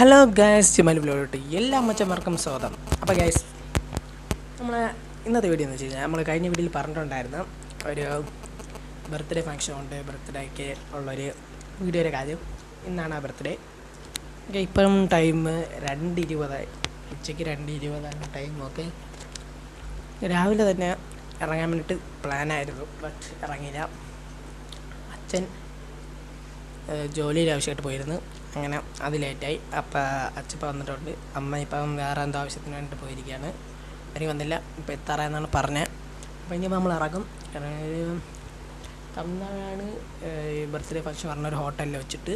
Hello guys, ചിമാലി ബ്ലോഗിലോട്ട് എല്ലാ മച്ചന്മാർക്കും സ്വാഗതം. അപ്പോൾ ഗൈസ്, നമ്മൾ ഇന്നത്തെ വീഡിയോ എന്ന് വെച്ച് കഴിഞ്ഞാൽ നമ്മൾ കഴിഞ്ഞ വീഡിയോയിൽ പറഞ്ഞിട്ടുണ്ടായിരുന്നു ഒരു ബർത്ത്ഡേ ഫംഗ്ഷൻ ഉണ്ട്, ബർത്ത്ഡേക്ക് ഉള്ളൊരു വീഡിയോയുടെ കാര്യം. ഇന്നാണ് ആ ബർത്ത്ഡേ. ഓക്കെ, ഇപ്പം ടൈം 2:20, ഉച്ചയ്ക്ക് 2:20 ടൈം. ഓക്കെ, രാവിലെ തന്നെ ഇറങ്ങാൻ വേണ്ടിയിട്ട് പ്ലാനായിരുന്നു, ബട്ട് ഇറങ്ങിയില്ല. അച്ഛൻ ജോലിയിൽ ആവശ്യമായിട്ട് പോയിരുന്നു, അങ്ങനെ അത് ലേറ്റായി. അപ്പം അച്ഛപ്പം വന്നിട്ടുണ്ട്, അമ്മ ഇപ്പം വേറെ എന്തോ ആവശ്യത്തിന് വേണ്ടിയിട്ട് പോയിരിക്കുകയാണ്. എനിക്ക് വന്നില്ല, ഇപ്പം എത്താറായെന്നാണ് പറഞ്ഞത്. അപ്പം ഇനി നമ്മൾ ഇറങ്ങും. തമിഴ്നാടാണ് ബർത്ത്ഡേ ഫംഗ്ഷൻ പറഞ്ഞൊരു ഹോട്ടലിൽ വെച്ചിട്ട്,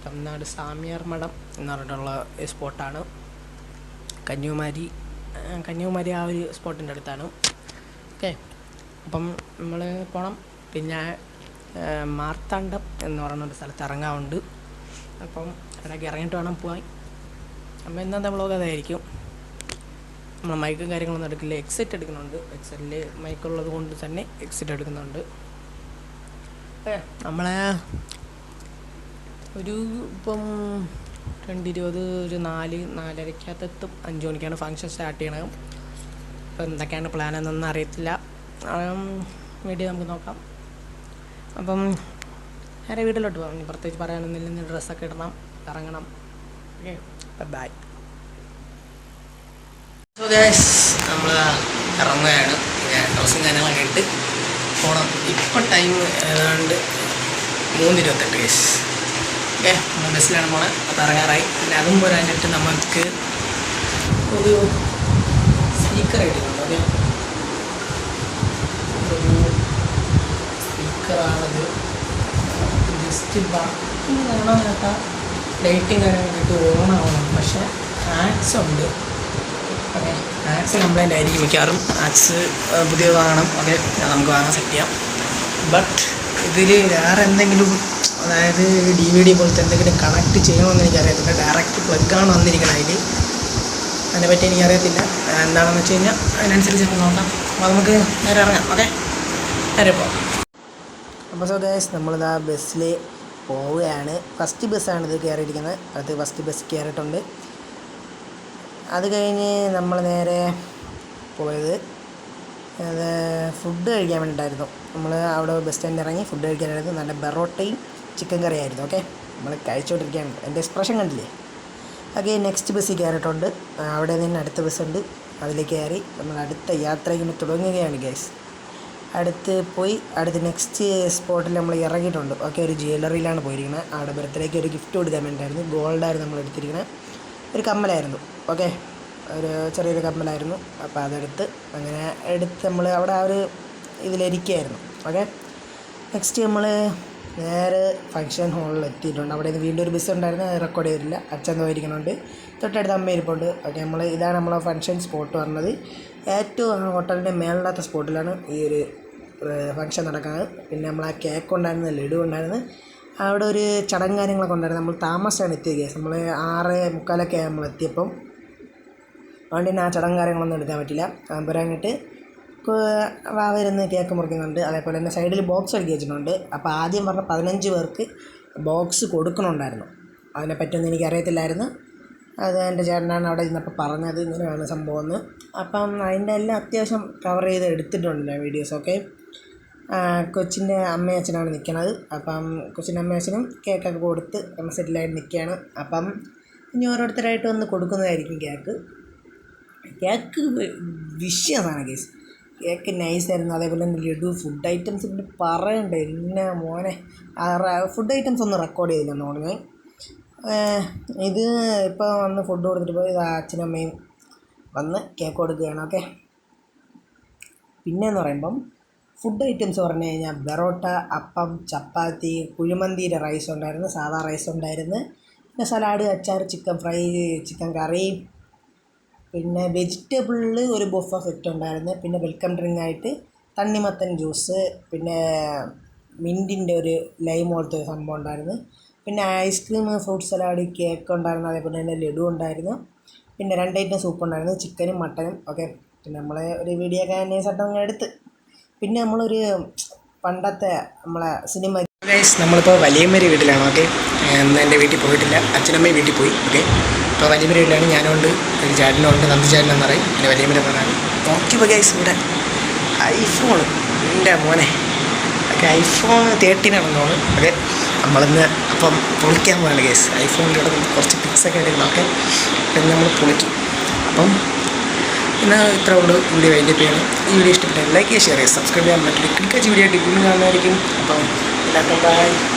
തമിഴ്നാട് സാമിയാർ മഠം എന്ന് പറഞ്ഞിട്ടുള്ള സ്പോട്ടാണ്. കന്യാകുമാരി ആ ഒരു സ്പോട്ടിൻ്റെ അടുത്താണ്. ഓക്കെ, അപ്പം നമ്മൾ പോകണം. പിന്നെ മാർത്താണ്ഡം എന്ന് പറയുന്നൊരു സ്ഥലത്ത് ഇറങ്ങാറുണ്ട്. അപ്പം ഇടയ്ക്ക് ഇറങ്ങിയിട്ട് വേണം പോകാൻ. അപ്പം ഇന്നത്തെ വ്ളോഗ് അതായിരിക്കും. നമ്മൾ മൈക്കും കാര്യങ്ങളൊന്നും എടുക്കില്ല, എക്സിറ്റ് എടുക്കുന്നുണ്ട്. എക്സിറ്റിൽ മൈക്കുള്ളത് കൊണ്ട് തന്നെ എക്സിറ്റ് എടുക്കുന്നുണ്ട്. നമ്മളെ ഇപ്പം 2:20, ഒരു 4-4:30 5 മണിക്കാണ് ഫംഗ്ഷൻ സ്റ്റാർട്ട് ചെയ്യണത്. അപ്പോൾ എന്തൊക്കെയാണ് പ്ലാൻ എന്നൊന്നും അറിയത്തില്ല. വീഡിയോ നമുക്ക് നോക്കാം. അപ്പം നേരെ വീട്ടിലോട്ട് പോകാം. ഇനി പ്രത്യേകിച്ച് പറയാനൊന്നുമില്ല, ഡ്രസ്സൊക്കെ ഇടണം, ഇറങ്ങണം. Okay, by. സോ ഗൈസ്, നമ്മൾ ഇറങ്ങുകയാണ്. ഡ്രസ്സും കാര്യങ്ങളൊക്കെ ഇട്ട് പോകണം. ഇപ്പം ടൈം ഏതാണ്ട് 3:28 ഗൈസ്. ഓക്കെ, നമ്മൾ ബസ്സിലാണ് പോണത്. അപ്പോൾ ഇറങ്ങാറായി. പിന്നെ അതും പോരാഞ്ഞിട്ട് നമുക്ക് ഒരു സ്പീക്കർ ഇട്ടിട്ടുണ്ട്. ഓക്കെ, ഒരു സ്പീക്കറാണത്. ജസ്റ്റ് വർക്കിങ് കാണാൻ കേട്ടാൽ ലൈറ്റിങ് കാര്യങ്ങളൊക്കെ ഓണാവണം, പക്ഷേ ആക്സ് ഉണ്ട്. ഓക്കെ, ആക്സ് കംപ്ലൈൻ്റ് ആയിരിക്കും മിക്കവാറും. ആക്സ് പുതിയത് വാങ്ങണം. ഓക്കെ, നമുക്ക് വാങ്ങാൻ സെറ്റ് ചെയ്യാം. ബട്ട് ഇതിൽ വേറെ എന്തെങ്കിലും, അതായത് DVD പോലത്തെ എന്തെങ്കിലും കണക്ട് ചെയ്യണമെന്ന് എനിക്കറിയത്തില്ല. ഡയറക്റ്റ് പ്ലഗ്ഗാണ് വന്നിരിക്കണം അതിൽ. അതിനെപ്പറ്റി എനിക്കറിയത്തില്ല എന്താണെന്ന് വെച്ച് കഴിഞ്ഞാൽ. അതിനനുസരിച്ച് നമുക്ക് നോക്കാം. അപ്പോൾ നമുക്ക് നേരെ ഇറങ്ങാം. ഓക്കെ, നേരെ പോകാം. അപ്പോൾ സോ ഗൈസ്, നമ്മളിതാ ബസ്സിൽ പോവുകയാണ്. ഫസ്റ്റ് ബസ്സാണിത് കയറിയിരിക്കുന്നത്. അത് ഫസ്റ്റ് ബസ് കയറിയിട്ടുണ്ട്. അത് കഴിഞ്ഞ് നമ്മൾ നേരെ പോയത് ഫുഡ് കഴിക്കാൻ വേണ്ടിയിട്ടായിരുന്നു. നമ്മൾ അവിടെ ബസ് സ്റ്റാൻഡിൽ ഇറങ്ങി ഫുഡ് കഴിക്കാനായിരുന്നു. നല്ല ബെറോട്ടയും ചിക്കൻ കറിയായിരുന്നു. ഓക്കെ, നമ്മൾ കഴിച്ചുകൊണ്ടിരിക്കുകയാണ്. എൻ്റെ എക്സ്പ്രഷൻ കണ്ടില്ലേ? ഓക്കെ, നെക്സ്റ്റ് ബസ്സിൽ കയറിയിട്ടുണ്ട്. അവിടെ നിന്ന് അടുത്ത ബസ്സുണ്ട്, അതിലേക്ക് കയറി നമ്മൾ അടുത്ത യാത്ര ഇങ്ങനെ തുടങ്ങുകയാണ് ഗൈസ്. അടുത്ത് നെക്സ്റ്റ് സ്പോട്ടിൽ നമ്മൾ ഇറങ്ങിയിട്ടുണ്ട്. ഓക്കെ, ഒരു ജ്വല്ലറിയിലാണ് പോയിരിക്കുന്നത്. അവിടെ ബർത്ത്ഡേക്ക് ഒരു ഗിഫ്റ്റ് കൊടുക്കാൻ വേണ്ടിയിട്ടായിരുന്നു. ഗോൾഡായിരുന്നു നമ്മൾ എടുത്തിരിക്കുന്നത്. ഒരു കമ്മലായിരുന്നു. ഓക്കെ, ഒരു ചെറിയൊരു കമ്മലായിരുന്നു. അപ്പോൾ അതെടുത്ത് നമ്മൾ അവിടെ ആ ഒരു ഇതിലിരിക്കുകയായിരുന്നു. ഓക്കെ, നെക്സ്റ്റ് നമ്മൾ നേരെ ഫംഗ്ഷൻ ഹാളിൽ എത്തിയിട്ടുണ്ട്. അവിടെ നിന്ന് വീണ്ടും ഒരു ബസ് ഉണ്ടായിരുന്നു, അത് റെക്കോർഡ് ചെയ്തിട്ടില്ല. അച്ഛൻ പോയിരിക്കുന്നുണ്ട്, തൊട്ടടുത്ത് അമ്മ ഇരിപ്പുണ്ട്. ഓക്കെ, ഇതാണ് നമ്മളെ ഫംഗ്ഷൻ സ്പോട്ട് പറഞ്ഞത്. ഏറ്റവും ഹോട്ടലിൻ്റെ മേളിലാത്ത സ്പോട്ടിലാണ് ഈ ഒരു ഫംഗ്ഷൻ നടക്കുന്നത്. പിന്നെ നമ്മൾ ആ കേക്ക് ഉണ്ടായിരുന്നു, ലഡു ഉണ്ടായിരുന്നു. അവിടെ ഒരു ചടങ്ങ് കാര്യങ്ങളൊക്കെ ഉണ്ടായിരുന്നു. നമ്മൾ താമസിച്ചാണ് എത്തിയത്. നമ്മൾ 6:45 നമ്മൾ എത്തിയപ്പം. അതുകൊണ്ട് തന്നെ ആ ചടങ്ങ് കാര്യങ്ങളൊന്നും എടുക്കാൻ പറ്റില്ല. പോരാഞ്ഞിട്ട് വരുന്ന കേക്ക് മുറിക്കുന്നുണ്ട്. അതേപോലെ തന്നെ സൈഡിൽ ബോക്സ് അടുക്കി വെച്ചിട്ടുണ്ട്. അപ്പോൾ ആദ്യം പറഞ്ഞ 15 പേർക്ക് ബോക്സ് കൊടുക്കണമുണ്ടായിരുന്നു. അതിനെപ്പറ്റിയൊന്നും എനിക്കറിയത്തില്ലായിരുന്നു. അത് എൻ്റെ ചേട്ടനാണ് അവിടെ ഇരുന്നപ്പോൾ പറഞ്ഞത്, ഇങ്ങനെയാണ് സംഭവം എന്ന്. അപ്പം അതിൻ്റെ എല്ലാം അത്യാവശ്യം കവർ ചെയ്ത് എടുത്തിട്ടുണ്ട് വീഡിയോസൊക്കെ. കൊച്ചിൻ്റെ അമ്മയും അച്ഛനാണ് നിൽക്കുന്നത്. അപ്പം കൊച്ചിൻ്റെ അമ്മയും അച്ഛനും കേക്കൊക്കെ കൊടുത്ത് സെറ്റിലായിട്ട് നിൽക്കുകയാണ്. അപ്പം ഇനി ഓരോരുത്തരായിട്ട് വന്ന് കൊടുക്കുന്നതായിരിക്കും കേക്ക് വിഷയമാണ് കേസ്. കേക്ക് നൈസായിരുന്നു. അതേപോലെ തന്നെ ലഡു, ഫുഡ് ഐറ്റംസ് പിന്നെ പറയണ്ടേ പിന്നെ മോനെ. ഫുഡ് ഐറ്റംസ് ഒന്നും റെക്കോർഡ് ചെയ്തില്ലെന്ന് തോന്നുന്നു. ഇത് ഇപ്പോൾ വന്ന് ഫുഡ് കൊടുത്തിട്ട് പോയി അച്ഛനും അമ്മയും വന്ന് കേക്ക് കൊടുക്കുകയാണ്. ഓക്കെ, പിന്നെയെന്ന് പറയുമ്പം ഫുഡ് ഐറ്റംസ് പറഞ്ഞു കഴിഞ്ഞാൽ ബെറോട്ട, അപ്പം, ചപ്പാത്തി, കുഴിമന്തിയുടെ റൈസ് ഉണ്ടായിരുന്നു, സാധാ റൈസ് ഉണ്ടായിരുന്നു. പിന്നെ സലാഡ്, അച്ചാർ, ചിക്കൻ ഫ്രൈ, ചിക്കൻ കറി, പിന്നെ വെജിറ്റബിളിൽ ഒരു ബൊഫ സെറ്റ് ഉണ്ടായിരുന്നു. പിന്നെ വെൽക്കം ഡ്രിങ്ക് ആയിട്ട് തണ്ണിമത്തൻ ജ്യൂസ്, പിന്നെ മിൻറ്റിൻ്റെ ഒരു ലൈം പോലത്തെ ഒരു സംഭവം ഉണ്ടായിരുന്നു. പിന്നെ ഐസ്ക്രീം, ഫ്രൂട്ട് സലാഡ്, കേക്ക് ഉണ്ടായിരുന്നു. അതേപോലെ തന്നെ ലഡു ഉണ്ടായിരുന്നു. പിന്നെ 2 ഐറ്റം സൂപ്പ് ഉണ്ടായിരുന്നു, ചിക്കനും മട്ടനും. ഓക്കെ, പിന്നെ നമ്മൾ ഒരു വീഡിയോ ഒക്കെ നൈസായിട്ട് എടുത്ത്. പിന്നെ നമ്മളൊരു പണ്ടത്തെ നമ്മളെ സിനിമ ഗൈസ്, നമ്മളിപ്പോൾ വലിയമ്മേരി വീട്ടിലാണ്. ഓക്കെ, എൻ്റെ വീട്ടിൽ പോയിട്ടില്ല, അച്ഛനമ്മയും വീട്ടിൽ പോയി. ഓക്കെ, അപ്പോൾ വലിയ പരിപാടിയാണ്. ഞാനുണ്ട്, ഒരു ചേട്ടനുണ്ട്, നന്ദി ചേട്ടനെന്ന് പറയും, പിന്നെ വലിയ പരിപാടിയാണ്. നോക്കിയപ്പോൾ ഗൈസ് ഇവിടെ ഐഫോൺ, എൻ്റെ മോനെ ഓക്കെ ഐഫോൺ 13 ആണെന്ന് തോന്നുന്നു. ഓക്കെ നമ്മളിന്ന് അപ്പം പൊളിക്കാൻ പോവാണ് ഗൈസ്. ഐഫോണിലൂടെ കുറച്ച് പിക്സൊക്കെ എടുക്കണം. ഓക്കെ പിന്നെ നമ്മൾ പൊളിക്കും. അപ്പം പിന്നെ ഇത്ര ഉള്ളൂ വീഡിയോ വൈൻഡപ്പ് ചെയ്യണം. ഈ വീഡിയോ ഇഷ്ടപ്പെട്ടാൽ ലൈക്ക് ചെയ്യുക, ഷെയർ ചെയ്യുക, സബ്സ്ക്രൈബ് ചെയ്യാൻ പറ്റില്ല. ക്ലിക്കാച്ച് വീഡിയോ ആയിട്ട് വീണ്ടും കാണുന്നതായിരിക്കും. അപ്പം എല്ലാവർക്കും ബൈ.